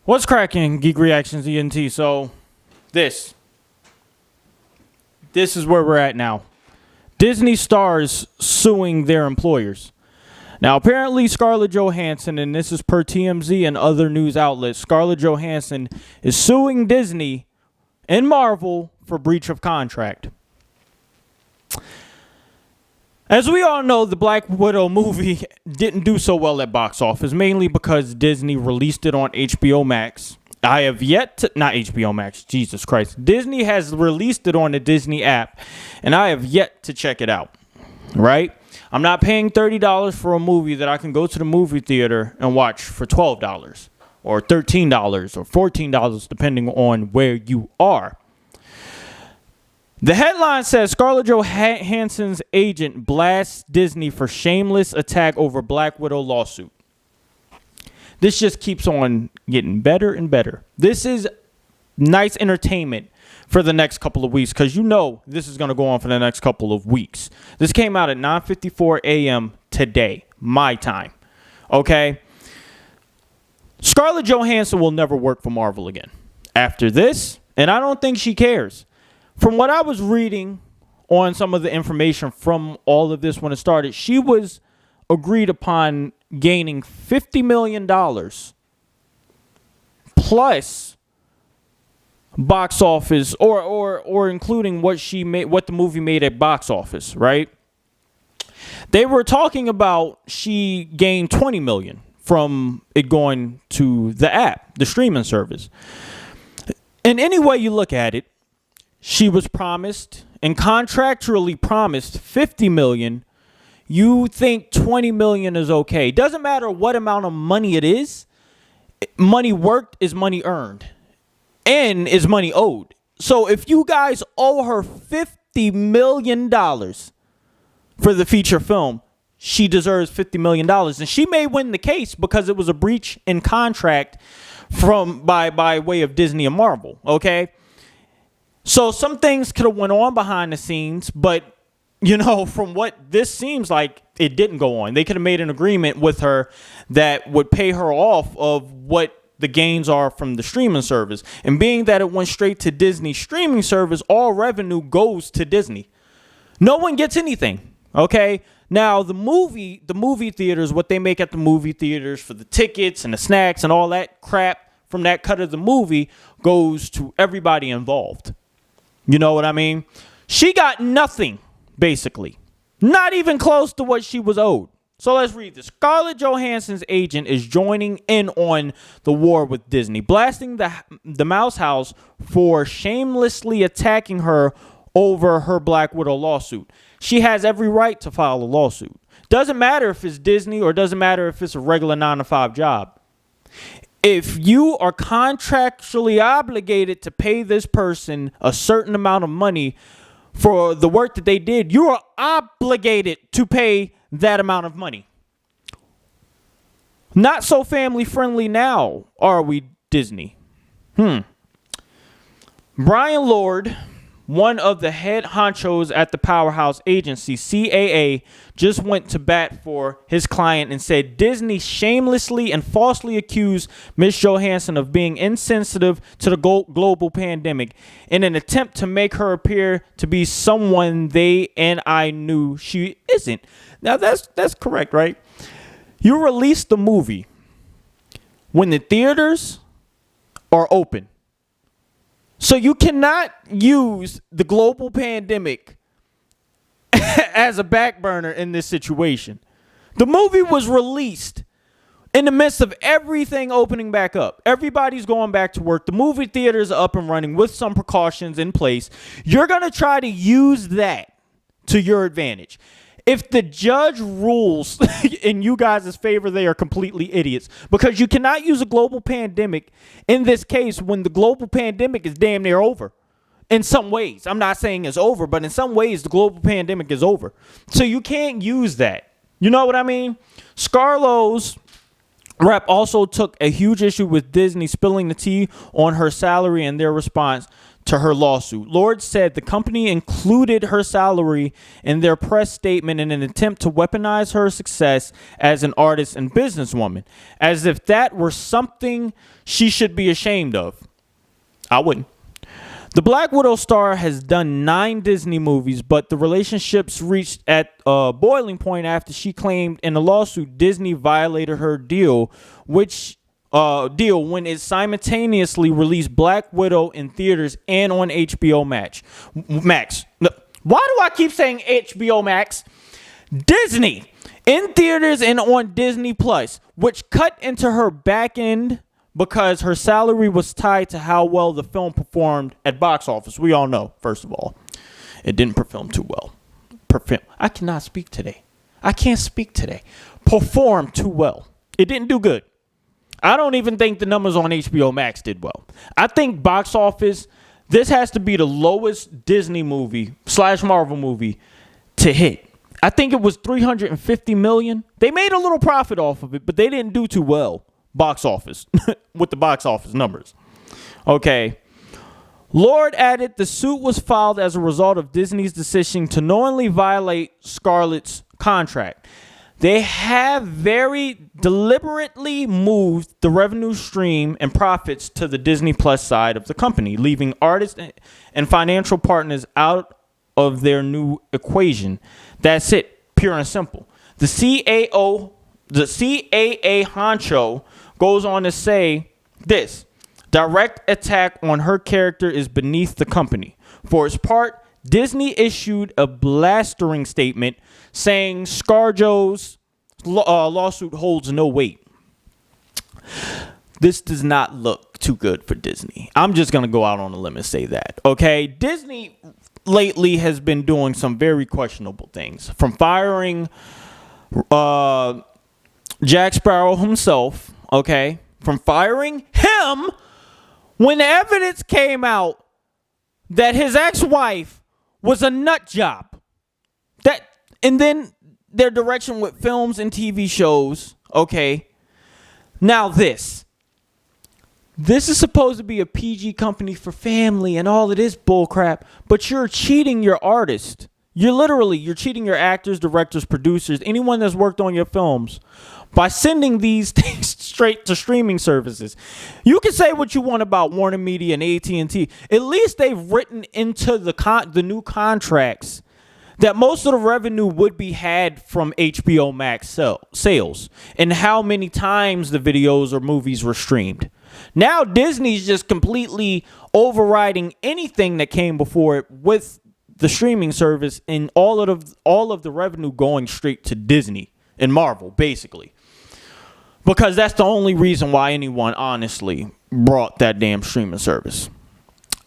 What's cracking, Geek Reactions ENT? So, this is where we're at now. Disney stars suing their employers. Now, apparently, Scarlett Johansson, and this is per TMZ and other news outlets, Scarlett Johansson is suing Disney and Marvel for breach of contract. As we all know, the Black Widow movie didn't do so well at box office, mainly because Disney released it on HBO Max. I have yet to, not HBO Max, Jesus Christ. Disney has released it on the Disney app, and I have yet to check it out, right? I'm not paying $30 for a movie that I can go to the movie theater and watch for $12 or $13 or $14, depending on where you are. The headline says Scarlett Johansson's agent blasts Disney for shameless attack over Black Widow lawsuit. This just keeps on getting better and better. This is nice entertainment for the next couple of weeks because you know this is going to go on for the next couple of weeks. This came out at 9:54 a.m. today, my time. Okay? Scarlett Johansson will never work for Marvel again after this, and I don't think she cares. From what I was reading on some of the information from all of this when it started, she was agreed upon gaining $50 million plus box office or including what she made, what the movie made at box office, right? They were talking about she gained $20 million from it going to the app, the streaming service. And any way you look at it, she was promised and contractually promised $50 million. You think $20 million is okay. Doesn't matter what amount of money it is. Money worked is money earned. And is money owed. So if you guys owe her $50 million for the feature film, she deserves $50 million. And she may win the case because it was a breach in contract by way of Disney and Marvel. Okay? So some things could have went on behind the scenes, but, you know, from what this seems like, it didn't go on. They could have made an agreement with her that would pay her off of what the gains are from the streaming service. And being that it went straight to Disney streaming service, all revenue goes to Disney. No one gets anything, okay? Now, the movie theaters, what they make at the movie theaters for the tickets and the snacks and all that crap from that cut of the movie goes to everybody involved. You know what I mean? She got nothing, basically. Not even close to what she was owed. So let's read this. Scarlett Johansson's agent is joining in on the war with Disney, blasting the Mouse House for shamelessly attacking her over her Black Widow lawsuit. She has every right to file a lawsuit. Doesn't matter if it's Disney or doesn't matter if it's a regular 9-to-5 job. If you are contractually obligated to pay this person a certain amount of money for the work that they did, you are obligated to pay that amount of money. Not so family friendly now, are we, Disney? Brian Lord, one of the head honchos at the powerhouse agency, CAA, just went to bat for his client and said Disney shamelessly and falsely accused Ms. Johansson of being insensitive to the global pandemic in an attempt to make her appear to be someone they and I knew she isn't. Now, that's correct, right? You release the movie when the theaters are open. So you cannot use the global pandemic as a back burner in this situation. The movie was released in the midst of everything opening back up. Everybody's going back to work. The movie theaters are up and running with some precautions in place. You're going to try to use that to your advantage. If the judge rules in you guys' favor, they are completely idiots. Because you cannot use a global pandemic in this case when the global pandemic is damn near over. In some ways. I'm not saying it's over, but in some ways the global pandemic is over. So you can't use that. You know what I mean? Scarlett's rep also took a huge issue with Disney spilling the tea on her salary and their response to her lawsuit. Lord said the company included her salary in their press statement in an attempt to weaponize her success as an artist and businesswoman, as if that were something she should be ashamed of. I wouldn't. The Black Widow star has done 9 Disney movies, but the relationships reached at a boiling point after she claimed in a lawsuit Disney violated her deal, when it simultaneously released Black Widow in theaters and on HBO Max. Why do I keep saying HBO Max? Disney in theaters and on Disney Plus, which cut into her back end because her salary was tied to how well the film performed at box office. We all know, first of all, it didn't perform too well. I cannot speak today. I can't speak today. Perform too well. It didn't do good. I don't even think the numbers on HBO Max did well. I think box office, this has to be the lowest Disney movie / Marvel movie to hit. I think it was $350 million. They made a little profit off of it, but they didn't do too well. Box office with the box office numbers. Okay. Lord added the suit was filed as a result of Disney's decision to knowingly violate Scarlett's contract. They have very deliberately moved the revenue stream and profits to the Disney Plus side of the company, leaving artists and financial partners out of their new equation. That's it, pure and simple. The CAA honcho goes on to say this: direct attack on her character is beneath the company. For its part, Disney issued a blastering statement saying ScarJo's lawsuit holds no weight. This does not look too good for Disney. I'm just going to go out on a limb and say that. Okay, Disney lately has been doing some very questionable things, from firing Jack Sparrow himself, okay, from firing him when the evidence came out that his ex-wife was a nut job. And then their direction with films and TV shows, okay. Now this is supposed to be a PG company for family and all of this bullcrap, but you're cheating your artist. You're cheating your actors, directors, producers, anyone that's worked on your films by sending these things straight to streaming services. You can say what you want about Warner Media and AT&T. At least they've written into the new contracts that most of the revenue would be had from HBO Max sales and how many times the videos or movies were streamed. Now Disney's just completely overriding anything that came before it with the streaming service, and all of the revenue going straight to Disney and Marvel, basically. Because that's the only reason why anyone honestly brought that damn streaming service.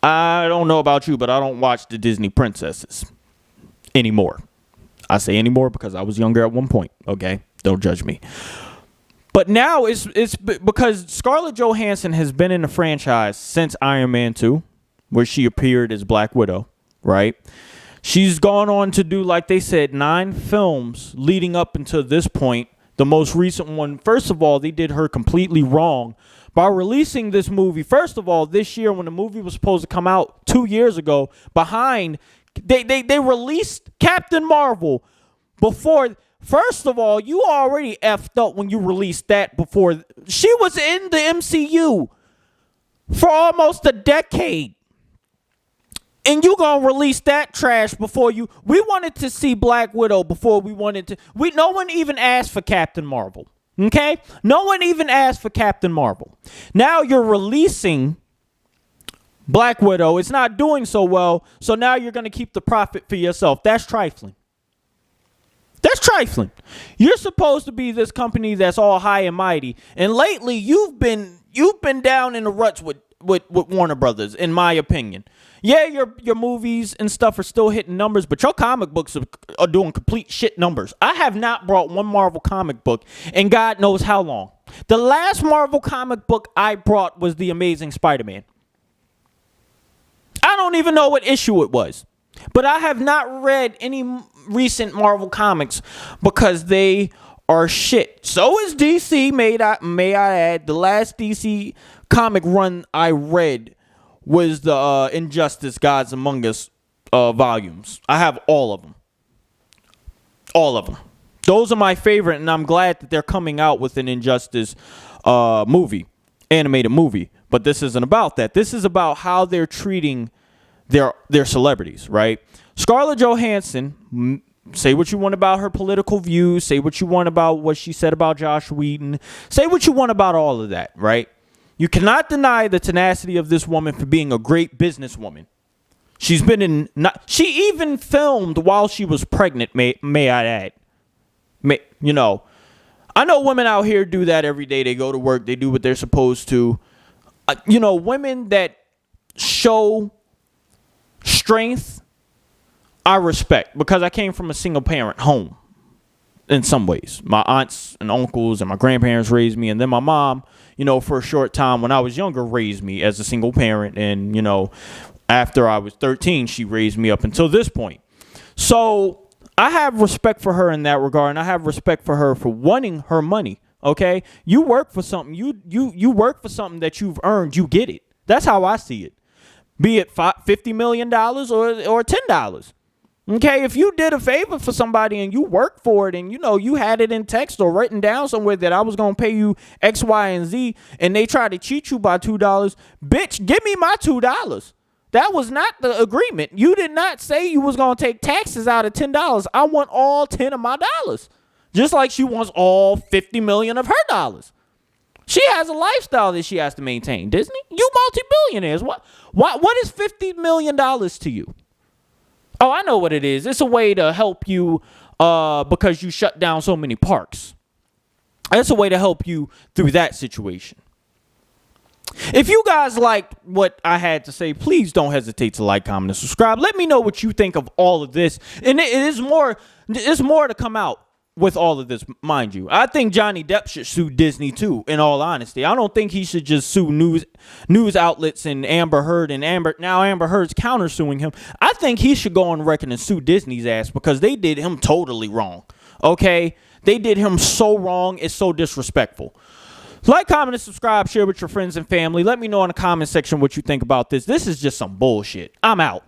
I don't know about you, but I don't watch the Disney princesses anymore. I say anymore because I was younger at one point, okay? Don't judge me. But now it's because Scarlett Johansson has been in the franchise since Iron Man 2, where she appeared as Black Widow, right? She's gone on to do, like they said, 9 films leading up until this point. The most recent one, first of all, they did her completely wrong by releasing this movie. First of all, this year when the movie was supposed to come out 2 years ago, they released Captain Marvel before. First of all, you already effed up when you released that before. She was in the MCU for almost a decade. And you gonna release that trash before you. We wanted to see Black Widow before we wanted to. No one even asked for Captain Marvel. Okay? No one even asked for Captain Marvel. Now you're releasing Black Widow. It's not doing so well. So now you're gonna keep the profit for yourself. That's trifling. That's trifling. You're supposed to be this company that's all high and mighty. And lately you've been down in the ruts with Warner Brothers, in my opinion. Yeah, your movies and stuff are still hitting numbers, but your comic books are doing complete shit numbers. I have not brought one Marvel comic book in God knows how long. The last Marvel comic book I brought was The Amazing Spider-Man. I don't even know what issue it was. But I have not read any recent Marvel comics because they are shit. So is DC, may I add. The last DC comic run I read was the Injustice Gods Among Us volumes. I have all of them. All of them. Those are my favorite, and I'm glad that they're coming out with an Injustice movie, animated movie. But this isn't about that. This is about how they're treating their celebrities, right? Scarlett Johansson, say what you want about her political views, say what you want about what she said about Josh Whedon, say what you want about all of that, right? You cannot deny the tenacity of this woman for being a great businesswoman. She's been in, she even filmed while she was pregnant, may I add. You know, I know women out here do that every day. They go to work, they do what they're supposed to. You know, women that show strength, I respect, because I came from a single parent home in some ways. My aunts and uncles and my grandparents raised me, and then my mom, you know, for a short time when I was younger, raised me as a single parent. And, you know, after I was 13, she raised me up until this point. So I have respect for her in that regard, and I have respect for her for wanting her money. Okay, you work for something. You work for something that you've earned. You get it. That's how I see it. Be it $50 million or $10. Okay, if you did a favor for somebody and you worked for it, and you know you had it in text or written down somewhere that I was gonna pay you X, Y, and Z, and they try to cheat you by $2, bitch, give me my $2. That was not the agreement. You did not say you was gonna take taxes out of $10. I want all 10 of my dollars. Just like she wants all 50 million of her dollars. She has a lifestyle that she has to maintain. Disney, you multi-billionaires. What is $50 million to you? Oh, I know what it is. It's a way to help you because you shut down so many parks. It's a way to help you through that situation. If you guys liked what I had to say, please don't hesitate to like, comment, and subscribe. Let me know what you think of all of this. And it's more to come out with all of this, mind you. I think Johnny Depp should sue Disney too, in all honesty. I don't think he should just sue news outlets and Amber Heard, and Amber Heard's countersuing him. I think he should go on record and sue Disney's ass because they did him totally wrong. Okay? They did him so wrong. It's so disrespectful. Like, comment, and subscribe. Share with your friends and family. Let me know in the comment section what you think about this. This is just some bullshit. I'm out.